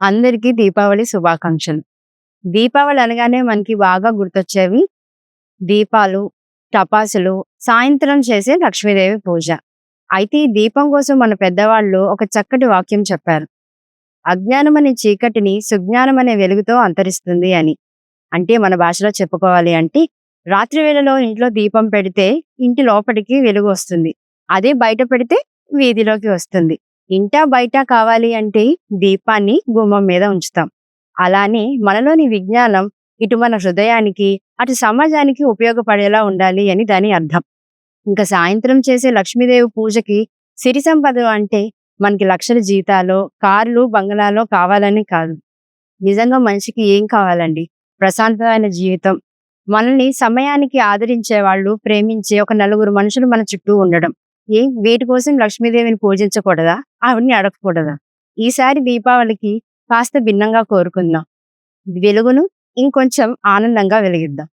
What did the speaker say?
అందరికీ దీపావళి శుభాకాంక్షలు. దీపావళి అనగానే మనకి బాగా గుర్తొచ్చేవి దీపాలు, టపాసులు, సాయంత్రం చేసే లక్ష్మీదేవి పూజ. అయితే ఈ దీపం కోసం మన పెద్దవాళ్ళు ఒక చక్కటి వాక్యం చెప్పారు. అజ్ఞానమనే చీకటిని సుజ్ఞానమనే వెలుగుతో అంతరిస్తుంది అని. అంటే మన భాషలో చెప్పుకోవాలి అంటే రాత్రి వేళలో ఇంట్లో దీపం పెడితే ఇంటి లోపలికి వెలుగు వస్తుంది. అదే బయట పెడితే వీధిలోకి వస్తుంది. ఇంటా బయట కావాలి అంటే దీపాన్ని గుమ్మం మీద ఉంచుతాం. అలానే మనలోని విజ్ఞానం ఇటు మన హృదయానికి, అటు సమాజానికి ఉపయోగపడేలా ఉండాలి అని దాని అర్థం. ఇంకా సాయంత్రం చేసే లక్ష్మీదేవి పూజకి సిరి సంపద అంటే మనకి లక్షల జీతాలో, కార్లు, బంగళాలో కావాలని కాదు. నిజంగా మనిషికి ఏం కావాలండి? ప్రశాంతమైన జీవితం. మనల్ని సమయానికి ఆదరించే వాళ్ళు, ప్రేమించే ఒక నలుగురు మనుషులు మన చుట్టూ ఉండడం. వీటి కోసం లక్ష్మీదేవిని పూజించకూడదా? ఆవిడ్ని అడగకూడదా? ఈసారి దీపావళికి కాస్త భిన్నంగా కోరుకుందాం. వెలుగును ఇంకొంచెం ఆనందంగా వెలిగిద్దాం.